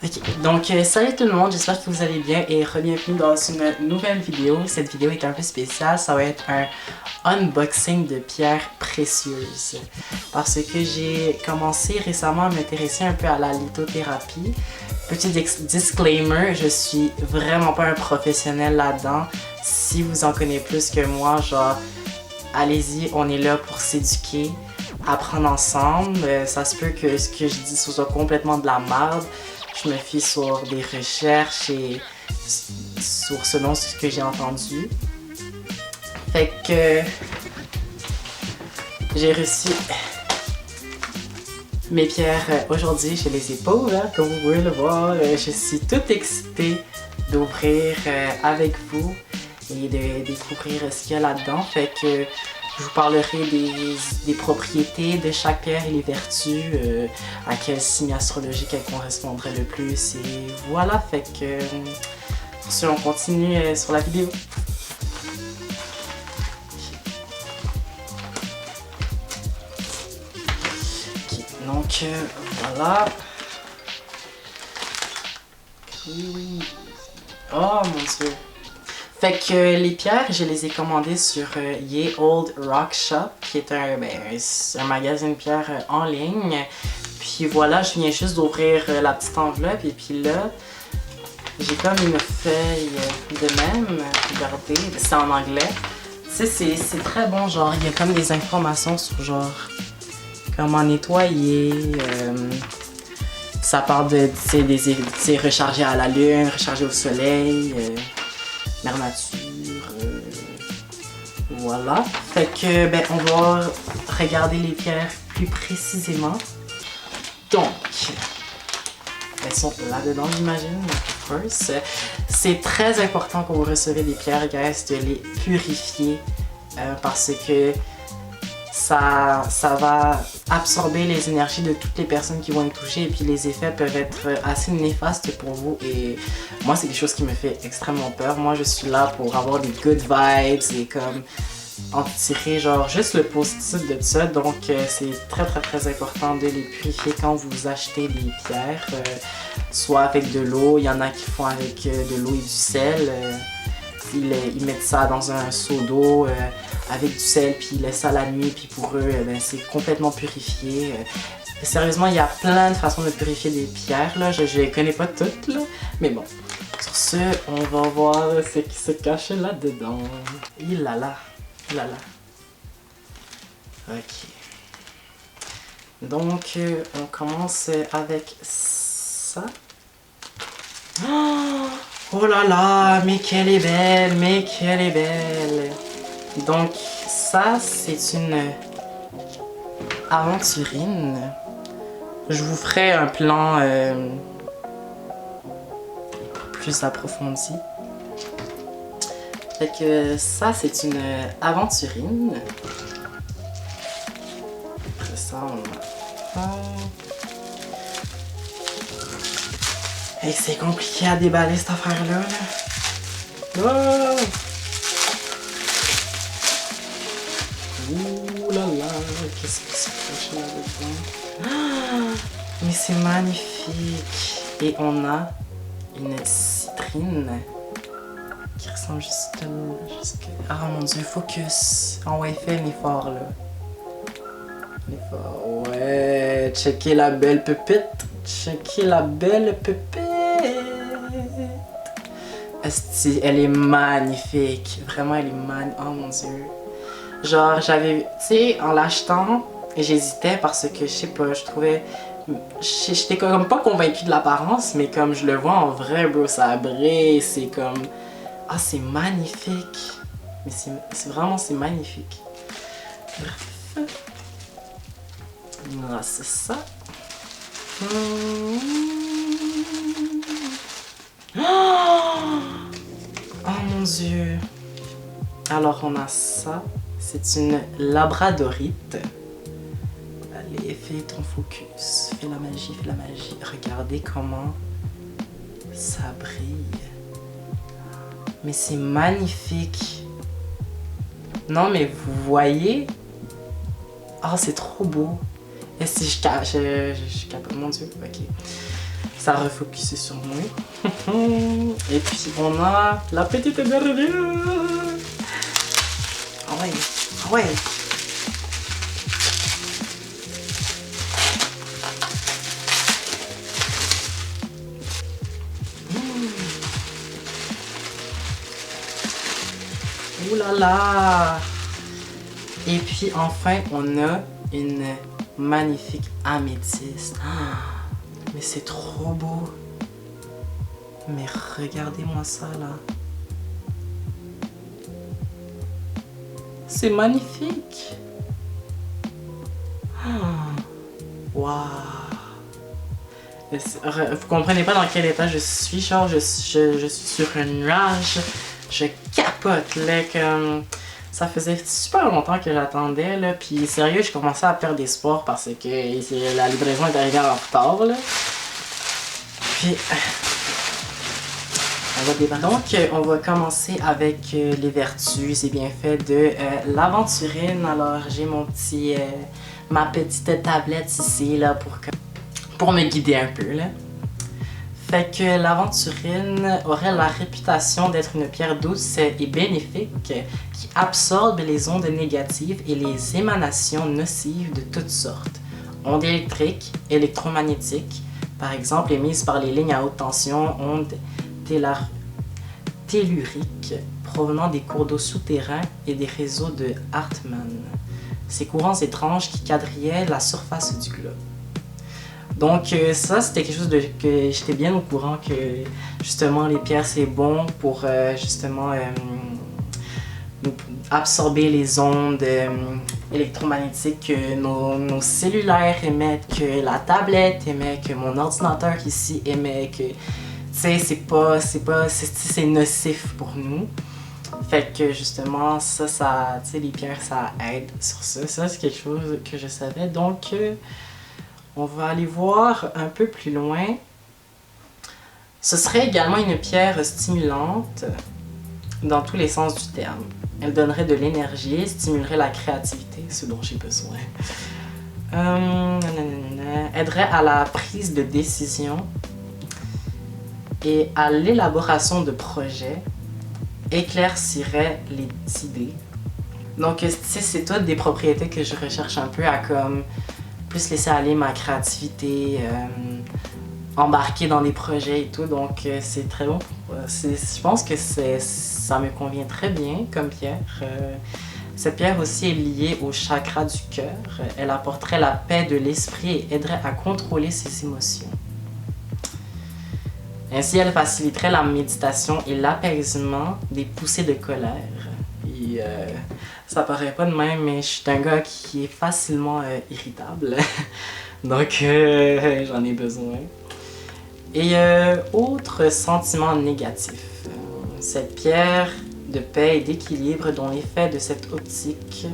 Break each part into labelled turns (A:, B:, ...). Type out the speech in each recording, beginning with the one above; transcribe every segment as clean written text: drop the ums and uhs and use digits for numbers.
A: Ok, donc salut tout le monde, j'espère que vous allez bien et re-bienvenue dans une nouvelle vidéo. Cette vidéo est un peu spéciale, ça va être un unboxing de pierres précieuses. Parce que j'ai commencé récemment à m'intéresser un peu à la lithothérapie. Petit disclaimer, je suis vraiment pas un professionnel là-dedans. Si vous en connaissez plus que moi, genre, allez-y, on est là pour s'éduquer, apprendre ensemble. Ça se peut que ce que je dis soit complètement de la merde. Je me fie sur des recherches et sur selon ce que j'ai entendu. Fait que j'ai reçu mes pierres aujourd'hui, je les ai pas ouvertes comme vous pouvez le voir. Je suis toute excitée d'ouvrir avec vous et de découvrir ce qu'il y a là-dedans. Fait que je vous parlerai des propriétés de chaque pierre et les vertus, à quel signe astrologique elle correspondrait le plus. Et voilà, fait que pour ce, on continue sur la vidéo. Okay, donc voilà. Oh mon dieu. Fait que les pierres, je les ai commandées sur Ye Old Rock Shop, qui est un magasin de pierres en ligne. Puis voilà, je viens juste d'ouvrir la petite enveloppe et puis là, j'ai comme une feuille de même. Regardez, c'est en anglais. Tu sais, c'est très bon, genre, il y a comme des informations sur genre comment nettoyer. Ça parle de, des recharger à la lune, recharger au soleil. Mère nature, voilà. Fait que, ben, on va regarder les pierres plus précisément. Donc, elles sont là-dedans, j'imagine. First, c'est très important quand vous recevez des pierres, guys, de les purifier parce que ça va absorber les énergies de toutes les personnes qui vont y toucher et puis les effets peuvent être assez néfastes pour vous et moi c'est quelque chose qui me fait extrêmement peur. Moi je suis là pour avoir des good vibes et comme en tirer genre juste le positif de ça, donc c'est très important de les purifier quand vous achetez des pierres, soit avec de l'eau, il y en a qui font avec de l'eau et du sel. Ils mettent ça dans un seau d'eau avec du sel, puis ils laissent ça la nuit, puis pour eux, ben, c'est complètement purifié. Sérieusement, il y a plein de façons de purifier des pierres, là. Je les connais pas toutes, là. Mais bon, sur ce, on va voir ce qui se cache là-dedans. Il là là. Ok. Donc, on commence avec ça. Oh là là, mais qu'elle est belle, mais qu'elle est belle. Donc ça, c'est une aventurine. Je vous ferai un plan plus approfondi. Fait que ça, c'est une aventurine. Après ça, on a... Et c'est compliqué à déballer cette affaire-là. Oh! Ouh là là, qu'est-ce qui se cache là-dedans? Ah, mais c'est magnifique! Et on a une citrine qui ressemble justement jusqu'à... Ah mon dieu, focus! En ouais, fais un effort là. Ouais, checkez la belle pépite! Checkez la belle pépite! Esti, elle est magnifique. Vraiment, elle est magnifique. Oh mon dieu. Genre, j'avais... Tu sais, en l'achetant, j'hésitais parce que, je sais pas, je trouvais... J'étais comme pas convaincue de l'apparence, mais comme je le vois en vrai, bro, ça brille. C'est comme... Ah, c'est magnifique. Mais c'est vraiment, c'est magnifique. Bref. Ah, c'est ça. Oh mon dieu. Alors on a ça. C'est une labradorite. Allez, fais ton focus. Fais la magie, fais la magie. Regardez comment ça brille. Mais c'est magnifique. Non mais vous voyez? Oh, c'est trop beau. Et si je capte, mon dieu, ok. Ça a refocusé sur moi. Et puis on a la petite dernière. Ah ouais, ah ouais. Ouh là là. Et puis enfin, on a une magnifique améthyste. Mais c'est trop beau. Mais regardez-moi ça là. C'est magnifique. Waouh. Vous comprenez pas dans quel état je suis. Genre, je suis sur une rage. Je capote là, comme... Ça faisait super longtemps que j'attendais, là, puis sérieux, je commençais à perdre espoir parce que la livraison est arrivée en retard, là. Puis... Donc, on va commencer avec les vertus et bienfaits de l'aventurine. Alors, j'ai ma petite tablette ici, là, pour me guider un peu, là. Fait que l'aventurine aurait la réputation d'être une pierre douce et bénéfique qui absorbe les ondes négatives et les émanations nocives de toutes sortes. Ondes électriques, électromagnétiques, par exemple émises par les lignes à haute tension, ondes telluriques provenant des cours d'eau souterrains et des réseaux de Hartmann. Ces courants étranges qui quadrillaient la surface du globe. Donc ça, c'était quelque chose que j'étais bien au courant que justement les pierres c'est bon pour justement absorber les ondes électromagnétiques que nos cellulaires émettent, que la tablette émet, que mon ordinateur ici émet, que tu sais c'est nocif pour nous. Fait que justement ça tu sais les pierres ça aide sur ça. Ça c'est quelque chose que je savais donc. On va aller voir un peu plus loin. Ce serait également une pierre stimulante dans tous les sens du terme. Elle donnerait de l'énergie, stimulerait la créativité, ce dont j'ai besoin. Aiderait à la prise de décision et à l'élaboration de projets, éclaircirait les idées. Donc, c'est toutes des propriétés que je recherche un peu à comme plus laisser aller ma créativité, embarquer dans des projets et tout, donc c'est très bon. Je pense que ça me convient très bien comme pierre. Cette pierre aussi est liée au chakra du cœur. Elle apporterait la paix de l'esprit et aiderait à contrôler ses émotions. Ainsi, elle faciliterait la méditation et l'apaisement des poussées de colère. Et, ça paraît pas de même, mais je suis un gars qui est facilement irritable. Donc, j'en ai besoin. Et autre sentiment négatif. Cette pierre de paix et d'équilibre dont l'effet de cette optique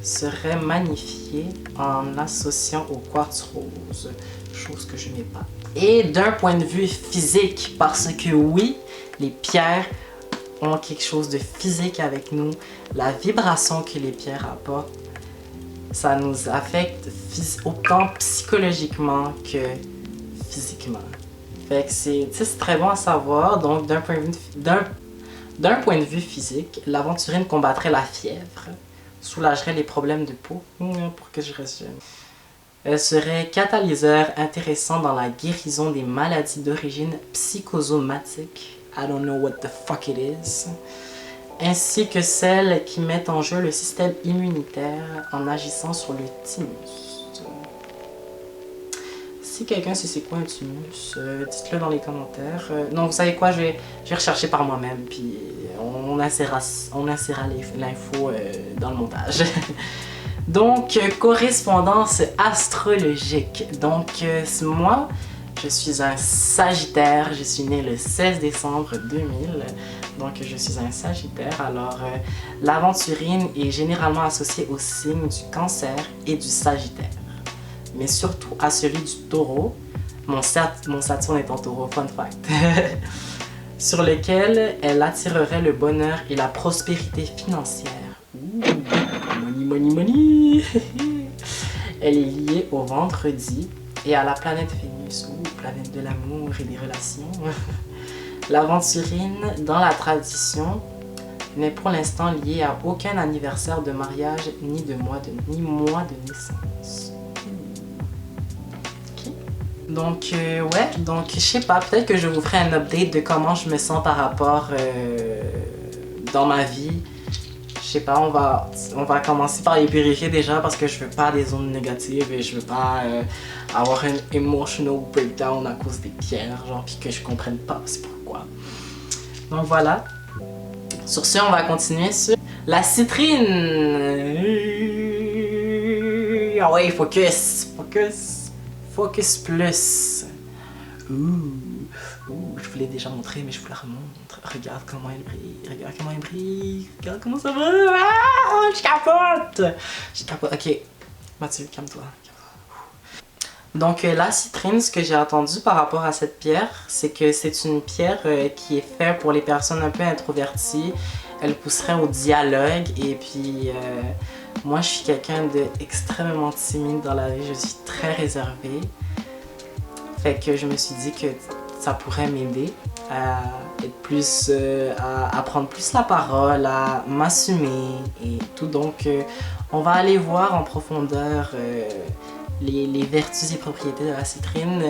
A: serait magnifié en associant au quartz rose, chose que je n'ai pas. Et d'un point de vue physique, parce que oui, les pierres ont quelque chose de physique avec nous. La vibration que les pierres apportent, ça nous affecte autant psychologiquement que physiquement. Fait que c'est très bon à savoir. Donc, d'un point de vue physique, l'aventurine combattrait la fièvre, soulagerait les problèmes de peau, pour que je résume. Elle serait catalyseur intéressant dans la guérison des maladies d'origine psychosomatique. I don't know what the fuck it is. Ainsi que celles qui mettent en jeu le système immunitaire en agissant sur le thymus. Si quelqu'un sait c'est quoi un thymus, dites-le dans les commentaires. Non, vous savez quoi, je vais rechercher par moi-même, puis on insérera l'info dans le montage. Donc, correspondance astrologique. Donc, moi, je suis un Sagittaire, je suis né le 16 décembre 2000, donc je suis un Sagittaire. Alors, l'aventurine est généralement associée au signe du Cancer et du Sagittaire, mais surtout à celui du Taureau. Mon Saturne est en Taureau, fun fact. Sur lequel elle attirerait le bonheur et la prospérité financière. Ouh, money, money, money. Elle est liée au vendredi et à la planète Vénus. Ouh. planète de l'amour et des relations. L'aventurine, dans la tradition, n'est pour l'instant liée à aucun anniversaire de mariage ni mois de naissance. Okay. Donc, ouais, donc je sais pas, peut-être que je vous ferai un update de comment je me sens par rapport dans ma vie. Je sais pas, on va commencer par les purifier déjà parce que je veux pas des zones négatives et je veux pas avoir un emotional breakdown à cause des pierres, genre, puis que je comprenne pas c'est pourquoi. Donc voilà. Sur ce, on va continuer sur la citrine. Ah ouais, focus, focus, focus plus. Je vous l'ai déjà montré, mais je vous la remontre. Regarde comment elle brille, regarde comment elle brille, regarde comment ça va. Ah, je capote. Je capote. Ok, Mathieu, calme-toi. Donc la citrine, ce que j'ai entendu par rapport à cette pierre, c'est que c'est une pierre qui est faite pour les personnes un peu introverties. Elle pousserait au dialogue et puis moi je suis quelqu'un d'extrêmement timide dans la vie, je suis très réservée. Fait que je me suis dit que ça pourrait m'aider à être plus, à prendre plus la parole, à m'assumer et tout. Donc on va aller voir en profondeur les vertus et propriétés de la citrine.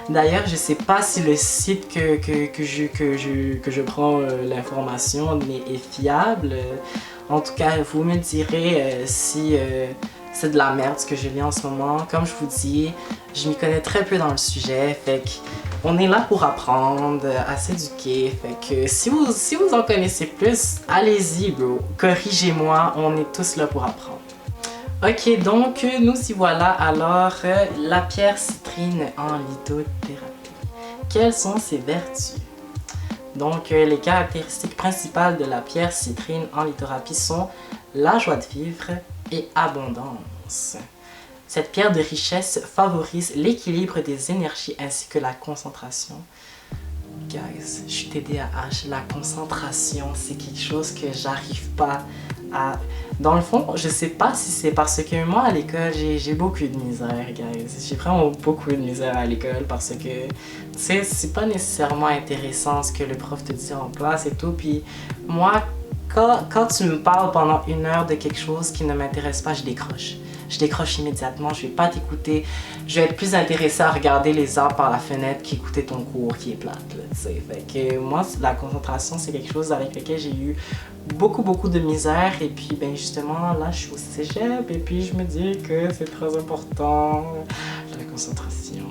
A: D'ailleurs, je sais pas si le site que je prends l'information est fiable. En tout cas, vous me direz si c'est de la merde ce que je lis en ce moment. Comme je vous dis, je m'y connais très peu dans le sujet. Fait que on est là pour apprendre, à s'éduquer. Fait que si vous en connaissez plus, allez-y, bro. Corrigez-moi, on est tous là pour apprendre. Ok, donc nous y voilà. Alors, la pierre citrine en lithothérapie. Quelles sont ses vertus? Donc, les caractéristiques principales de la pierre citrine en lithothérapie sont la joie de vivre et abondance. Cette pierre de richesse favorise l'équilibre des énergies ainsi que la concentration. Guys, je suis TDAH, la concentration, c'est quelque chose que j'arrive pas à... Dans le fond, je sais pas si c'est parce que moi à l'école, j'ai beaucoup de misère, guys. J'ai vraiment beaucoup de misère à l'école parce que, tu sais, c'est pas nécessairement intéressant ce que le prof te dit en classe et tout. Puis moi, quand tu me parles pendant 1 heure de quelque chose qui ne m'intéresse pas, je décroche. Je décroche immédiatement, je vais pas t'écouter. Je vais être plus intéressée à regarder les arbres par la fenêtre qu'écouter ton cours qui est plate, là, tu sais. Fait que moi, la concentration, c'est quelque chose avec lequel j'ai eu beaucoup de misère. Et puis, ben justement, là, je suis au cégep et puis je me dis que c'est très important, la concentration.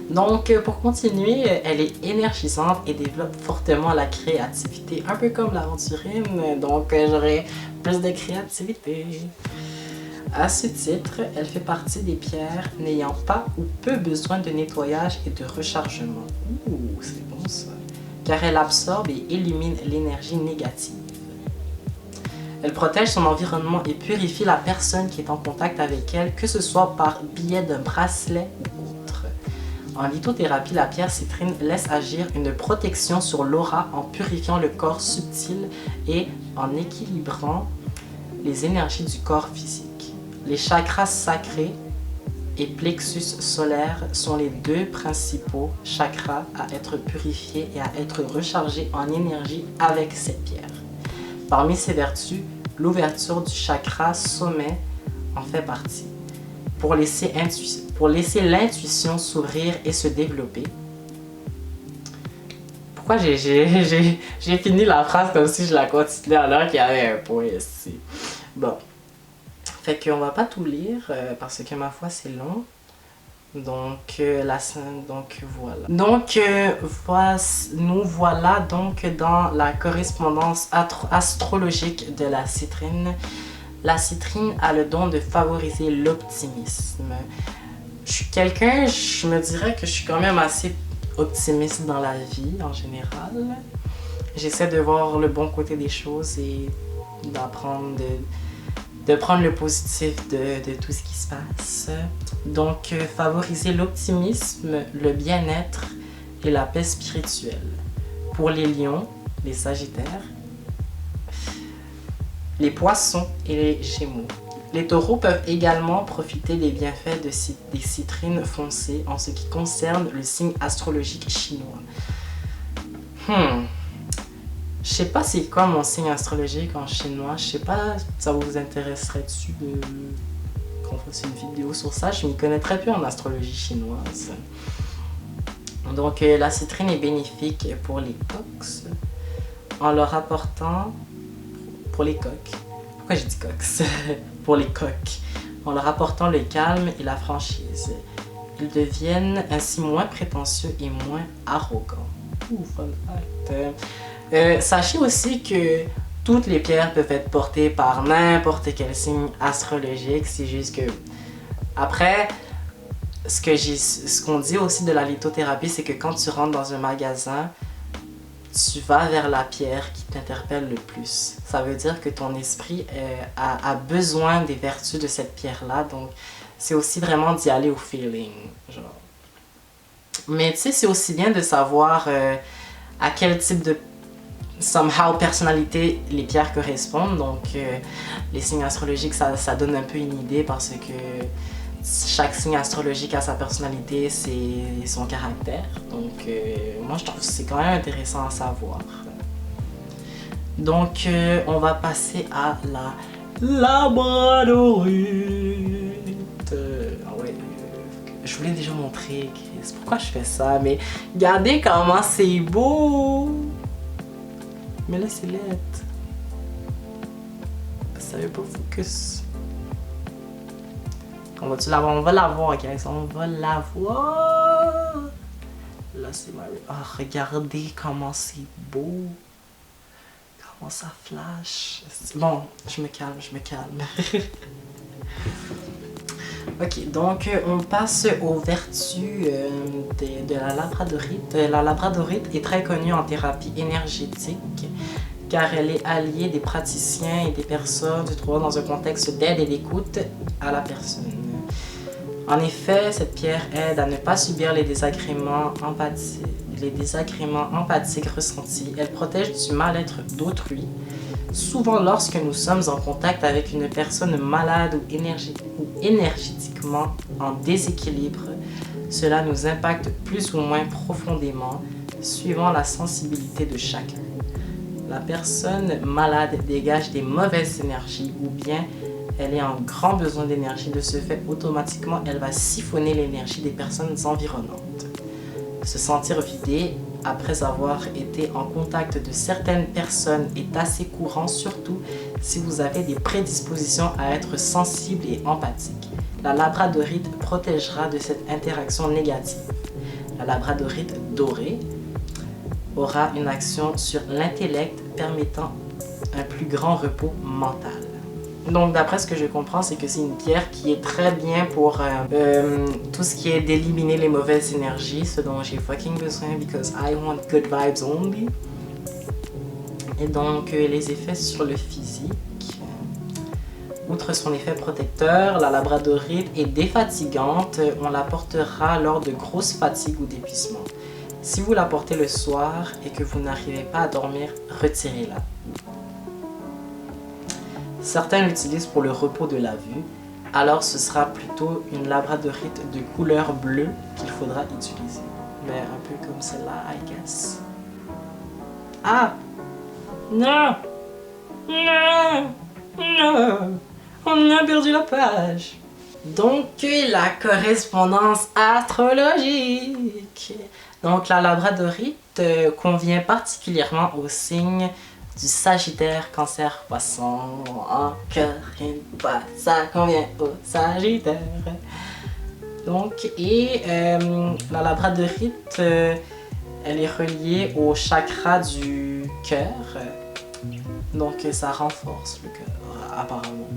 A: Donc, pour continuer, elle est énergisante et développe fortement la créativité, un peu comme l'aventurine, donc j'aurai plus de créativité. À ce titre, elle fait partie des pierres n'ayant pas ou peu besoin de nettoyage et de rechargement. Ouh, c'est bon ça! Car elle absorbe et élimine l'énergie négative. Elle protège son environnement et purifie la personne qui est en contact avec elle, que ce soit par biais d'un bracelet ou autre. En lithothérapie, la pierre citrine laisse agir une protection sur l'aura en purifiant le corps subtil et en équilibrant les énergies du corps physique. Les chakras sacrés et plexus solaire sont les 2 principaux chakras à être purifiés et à être rechargés en énergie avec cette pierre. Parmi ses vertus, l'ouverture du chakra sommet en fait partie. Pour laisser l'intuition s'ouvrir et se développer. Pourquoi j'ai fini la phrase comme si je la continuais alors qu'il y avait un point ici. Bon. Fait qu'on va pas tout lire parce que ma foi c'est long. Donc voilà. Donc nous voilà donc dans la correspondance astrologique de la citrine. La citrine a le don de favoriser l'optimisme. Je me dirais que je suis quand même assez optimiste dans la vie en général. J'essaie de voir le bon côté des choses et d'apprendre de prendre le positif de tout ce qui se passe. Donc, favoriser l'optimisme, le bien-être et la paix spirituelle. Pour les lions, les sagittaires, les poissons et les gémeaux. Les taureaux peuvent également profiter des bienfaits des citrines foncées en ce qui concerne le signe astrologique chinois. Je sais pas c'est quoi mon signe astrologique en chinois. Je sais pas, ça vous intéresserait-tu qu'on fasse une vidéo sur ça? Je m'y connais très peu en astrologie chinoise. Donc la citrine est bénéfique pour les coqs en leur apportant... Pour les coqs. Pourquoi j'ai dit coqs? Pour les coqs. En leur apportant le calme et la franchise. Ils deviennent ainsi moins prétentieux et moins arrogants. Fun fact. Sachez aussi que toutes les pierres peuvent être portées par n'importe quel signe astrologique. C'est juste que... Après, ce qu'on dit aussi de la lithothérapie, c'est que quand tu rentres dans un magasin, tu vas vers la pierre qui t'interpelle le plus. Ça veut dire que ton esprit a besoin des vertus de cette pierre-là. Donc, c'est aussi vraiment d'y aller au feeling. Genre. Mais tu sais, c'est aussi bien de savoir à quel type de personnalité les pierres correspondent. Donc, les signes astrologiques, ça donne un peu une idée parce que chaque signe astrologique a sa personnalité, c'est son caractère. Donc, moi, je trouve que c'est quand même intéressant à savoir. Donc, on va passer à la labradorite. Ouais, je voulais déjà montrer, Chris. Pourquoi je fais ça? Mais regardez comment c'est beau! Mais là, c'est laid. Ça veut pas focus. On va la voir, guys. On va la voir. Là, c'est Marie. Ah, regardez comment c'est beau. Comment ça flash. Bon, je me calme. Ok, donc on passe aux vertus de la labradorite. La labradorite est très connue en thérapie énergétique car elle est alliée des praticiens et des personnes se trouvant dans un contexte d'aide et d'écoute à la personne. En effet, cette pierre aide à ne pas subir les désagréments empathiques ressentis. Elle protège du mal-être d'autrui. Souvent, lorsque nous sommes en contact avec une personne malade ou énergétiquement en déséquilibre, cela nous impacte plus ou moins profondément, suivant la sensibilité de chacun. La personne malade dégage des mauvaises énergies ou bien elle est en grand besoin d'énergie. De ce fait, automatiquement, elle va siphonner l'énergie des personnes environnantes. Se sentir vidé après avoir été en contact de certaines personnes est assez courant, surtout si vous avez des prédispositions à être sensible et empathique. La labradorite protégera de cette interaction négative. La labradorite dorée aura une action sur l'intellect permettant un plus grand repos mental. Donc d'après ce que je comprends, c'est que c'est une pierre qui est très bien pour tout ce qui est d'éliminer les mauvaises énergies, ce dont j'ai fucking besoin because I want good vibes only. Et donc les effets sur le physique. Outre son effet protecteur, la labradorite est défatigante. On la portera lors de grosses fatigues ou d'épuisement. Si vous la portez le soir et que vous n'arrivez pas à dormir, retirez-la. Certains l'utilisent pour le repos de la vue, alors ce sera plutôt une labradorite de couleur bleue qu'il faudra utiliser. Mais un peu comme celle-là, I guess. Ah! Non! Non! Non! On a perdu la page! Donc, la correspondance astrologique. Donc, la labradorite convient particulièrement au signe du Sagittaire, Cancer, Poisson. Encore une fois, ça convient au Sagittaire. Donc, la labradorite, elle est reliée au chakra du cœur. Donc, ça renforce le cœur, apparemment.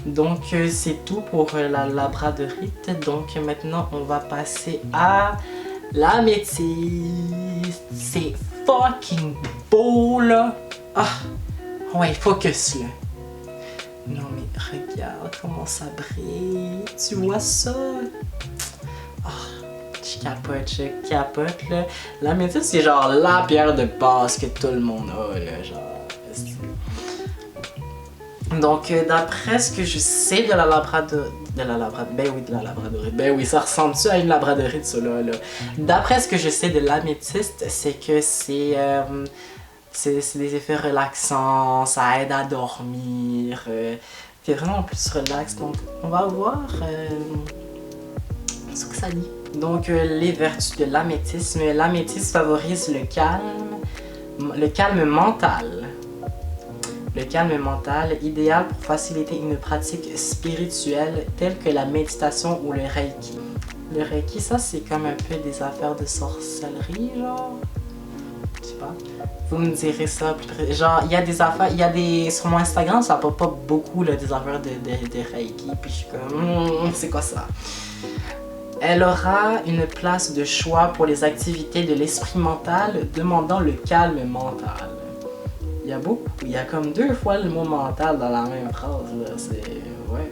A: Donc, c'est tout pour la labradorite. Donc, maintenant, on va passer à l'améthyste. C'est fucking beau, là. Ah, ouais, focus, là. Non, mais regarde comment ça brille. Tu vois ça? Ah, je capote, là. L'améthyste, c'est genre la pierre de base que tout le monde a, là, genre. Donc, d'après ce que je sais de la labradorite, ben oui, de la labradorite, ben oui, ça ressemble-tu à une labradorite, ça là? D'après ce que je sais de l'améthyste, c'est que c'est des effets relaxants, ça aide à dormir, t'es vraiment plus relax, donc on va voir ce que ça dit. Donc, les vertus de l'améthyste. L'améthyste favorise le calme mental. Le calme mental, idéal pour faciliter une pratique spirituelle telle que la méditation ou le Reiki. Le Reiki, ça c'est comme un peu des affaires de sorcellerie, genre. Je sais pas. Vous me direz ça plus près. Genre, il y a des affaires, sur mon Instagram, ça pop pas beaucoup là, des affaires de Reiki, puis je suis comme, c'est quoi ça? Elle aura une place de choix pour les activités de l'esprit mental demandant le calme mental. Il y a comme 2 fois le mot mental dans la même phrase, là, ouais.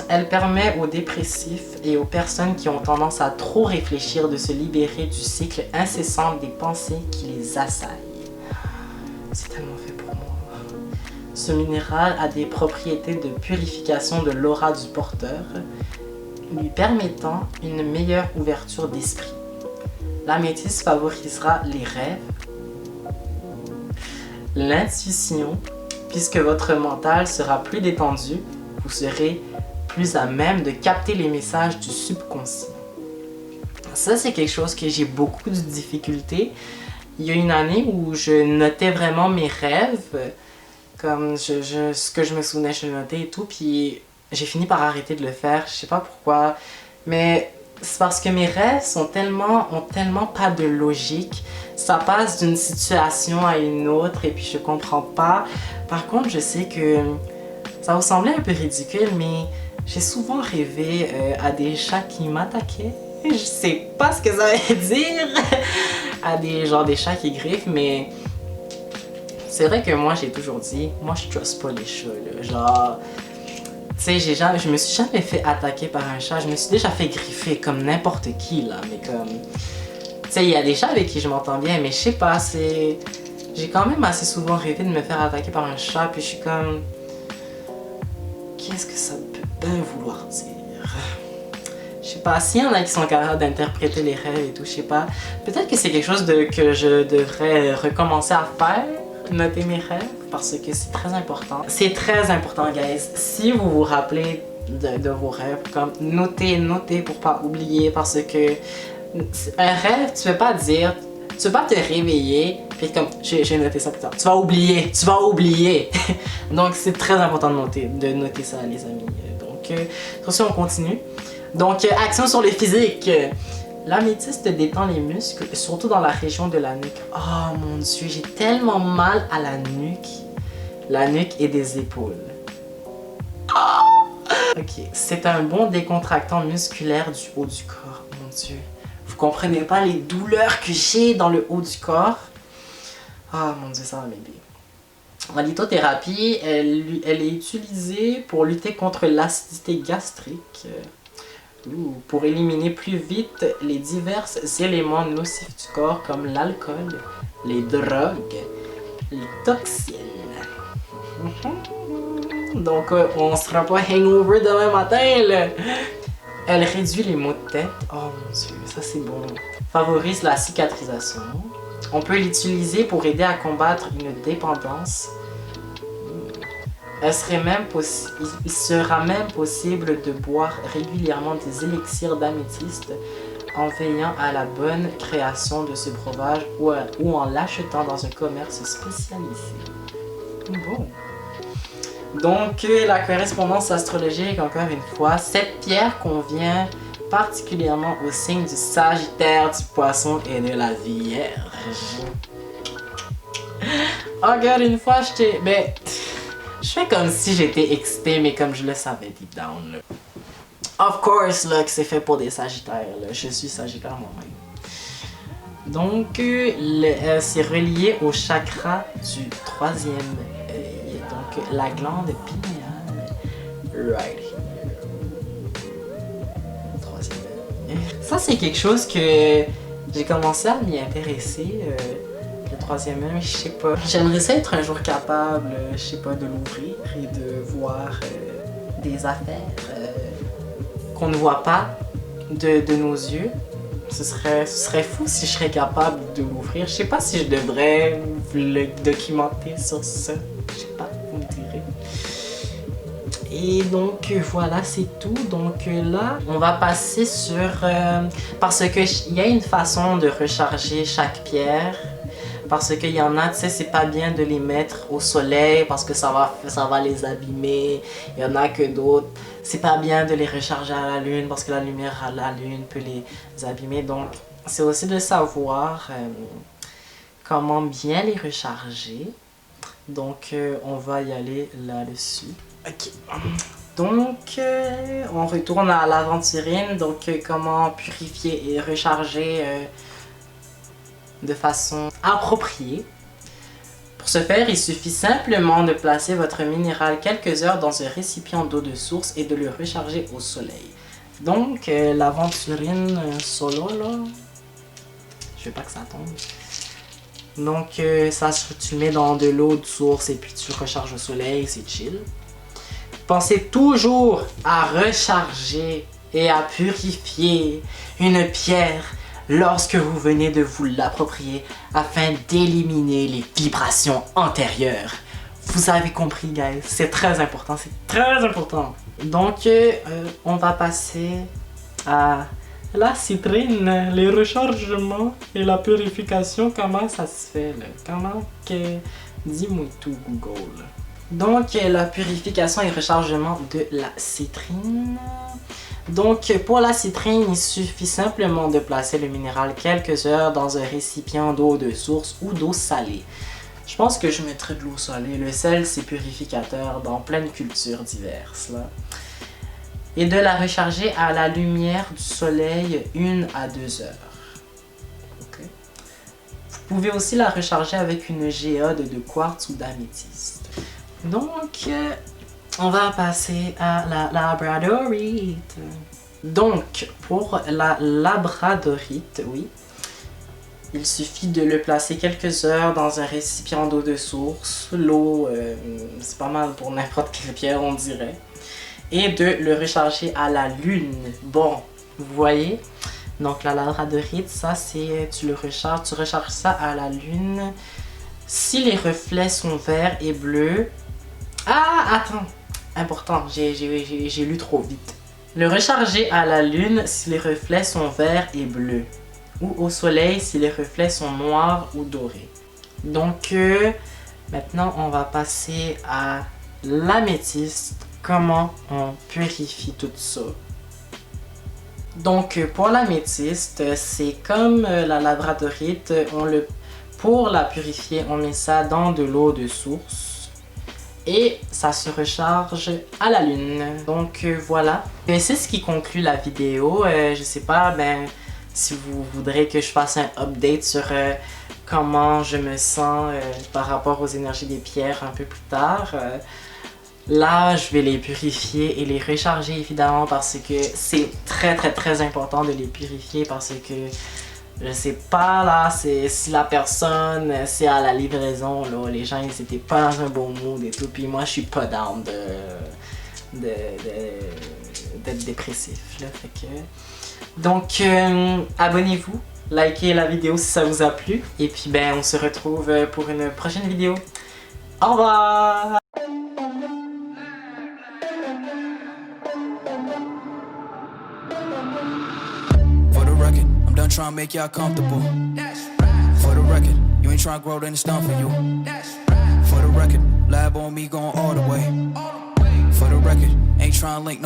A: Elle permet aux dépressifs et aux personnes qui ont tendance à trop réfléchir de se libérer du cycle incessant des pensées qui les assaillent. C'est tellement fait pour moi. Ce minéral a des propriétés de purification de l'aura du porteur, lui permettant une meilleure ouverture d'esprit. L'améthyste favorisera les rêves, l'intuition, puisque votre mental sera plus détendu, vous serez plus à même de capter les messages du subconscient. Ça, c'est quelque chose que j'ai beaucoup de difficultés. Il y a une année où je notais vraiment mes rêves, comme ce que je me souvenais, je notais et tout, puis j'ai fini par arrêter de le faire, je sais pas pourquoi, mais c'est parce que mes rêves ont tellement pas de logique. Ça passe d'une situation à une autre et puis je comprends pas. Par contre, je sais que ça vous semblait un peu ridicule, mais j'ai souvent rêvé à des chats qui m'attaquaient. Je sais pas ce que ça veut dire. À des chats qui griffent, mais c'est vrai que moi j'ai toujours dit, moi je trust pas les chats là. Genre, tu sais, je me suis jamais fait attaquer par un chat. Je me suis déjà fait griffer comme n'importe qui là, mais comme... Tu sais, il y a des chats avec qui je m'entends bien, mais je sais pas, c'est... J'ai quand même assez souvent rêvé de me faire attaquer par un chat, puis je suis comme... Qu'est-ce que ça peut bien vouloir dire? Je sais pas, s'il y en a qui sont capables d'interpréter les rêves et tout, je sais pas. Peut-être que c'est quelque chose que je devrais recommencer à faire, noter mes rêves, parce que c'est très important. C'est très important, guys. Si vous vous rappelez de vos rêves, comme notez pour pas oublier, parce que un rêve, tu peux pas te réveiller, puis comme j'ai noté ça plus tard. Tu vas oublier. Donc c'est très important de noter ça, les amis. Donc sur ce, on continue. Donc action sur le physique. L'améthyste détend les muscles, surtout dans la région de la nuque. Oh mon dieu, j'ai tellement mal à la nuque et des épaules. Ok, c'est un bon décontractant musculaire du haut du corps, mon dieu. Vous comprenez pas les douleurs que j'ai dans le haut du corps? Ah mon dieu, ça va m'aider. La lithothérapie, elle est utilisée pour lutter contre l'acidité gastrique, pour éliminer plus vite les divers éléments nocifs du corps comme l'alcool, les drogues, les toxines. Donc on sera pas hangover demain matin là. Elle réduit les maux de tête. Oh mon dieu, ça c'est bon. Favorise la cicatrisation. On peut l'utiliser pour aider à combattre une dépendance. Il sera même possible de boire régulièrement des élixirs d'améthyste en veillant à la bonne création de ce breuvage ou en l'achetant dans un commerce spécialisé. Bon. Donc, la correspondance astrologique, encore une fois, cette pierre convient particulièrement au signe du Sagittaire, du Poisson et de la Vierge. Encore une fois, je fais comme si j'étais excitée, mais comme je le savais deep down. Là. Of course, là, que c'est fait pour des Sagittaires. Là. Je suis Sagittaire moi-même. Donc, c'est relié au chakra du 3e œil. Donc, la glande pinéale. Right here. 3e œil. Ça, c'est quelque chose que j'ai commencé à m'y intéresser. Le troisième œil, je sais pas. J'aimerais ça être un jour capable, je sais pas, de l'ouvrir et de voir des affaires qu'on ne voit pas de nos yeux. Ce serait fou si je serais capable de l'ouvrir. Je sais pas si je devrais le documenter sur ça. Je sais pas, vous me direz. Et donc voilà, c'est tout. Donc là, on va passer sur... parce qu'il y a une façon de recharger chaque pierre. Parce qu'il y en a, tu sais, c'est pas bien de les mettre au soleil parce que ça va les abîmer. Il y en a que d'autres, c'est pas bien de les recharger à la lune parce que la lumière à la lune peut les abîmer. Donc, c'est aussi de savoir comment bien les recharger. Donc, on va y aller là-dessus. Ok. Donc, on retourne à l'aventurine. Donc, comment purifier et recharger de façon appropriée. Pour ce faire, il suffit simplement de placer votre minéral quelques heures dans un récipient d'eau de source et de le recharger au soleil. Donc, l'aventurine solo, là, je veux pas que ça tombe. Donc, ça, tu le mets dans de l'eau de source et puis tu le recharges au soleil, c'est chill. Pensez toujours à recharger et à purifier une pierre lorsque vous venez de vous l'approprier afin d'éliminer les vibrations antérieures. Vous avez compris, guys, c'est très important, c'est très important. Donc, on va passer à la citrine, les rechargements et la purification. Comment ça se fait, là? Comment que... Dis-moi tout, Google. Donc, la purification et rechargement de la citrine. Donc, pour la citrine, il suffit simplement de placer le minéral quelques heures dans un récipient d'eau de source ou d'eau salée. Je pense que je mettrai de l'eau salée. Le sel, c'est purificateur dans plein de cultures diverses, là. Et de la recharger à la lumière du soleil 1 à 2 heures. Okay. Vous pouvez aussi la recharger avec une géode de quartz ou d'améthyste. Donc, on va passer à la labradorite. Donc, pour la labradorite, oui, il suffit de le placer quelques heures dans un récipient d'eau de source. L'eau, c'est pas mal pour n'importe quelle pierre, on dirait. Et de le recharger à la lune. Bon, vous voyez? Donc, la labradorite, ça, c'est, tu recharges ça à la lune. Si les reflets sont verts et bleus... Ah, attends! Important, j'ai lu trop vite. Le recharger à la lune si les reflets sont verts et bleus. Ou au soleil si les reflets sont noirs ou dorés. Donc, maintenant, on va passer à l'améthyste. Comment on purifie tout ça? Donc, pour l'améthyste, c'est comme la labradorite. Pour la purifier, on met ça dans de l'eau de source. Et ça se recharge à la lune. Donc voilà. C'est ce qui conclut la vidéo. Je sais pas si vous voudrez que je fasse un update sur comment je me sens par rapport aux énergies des pierres un peu plus tard. Là, je vais les purifier et les recharger évidemment parce que c'est très important de les purifier parce que je sais pas là, si la personne, c'est à la livraison, là, les gens ils étaient pas dans un bon mood et tout, puis moi je suis pas down d'être dépressif là, fait que... Donc abonnez-vous, likez la vidéo si ça vous a plu, et puis on se retrouve pour une prochaine vidéo. Au revoir!
B: Done trying to make y'all comfortable. For the record, you ain't trying to grow, then it's done for you. For the record, lab on me going all the way. For the record, ain't trying to link no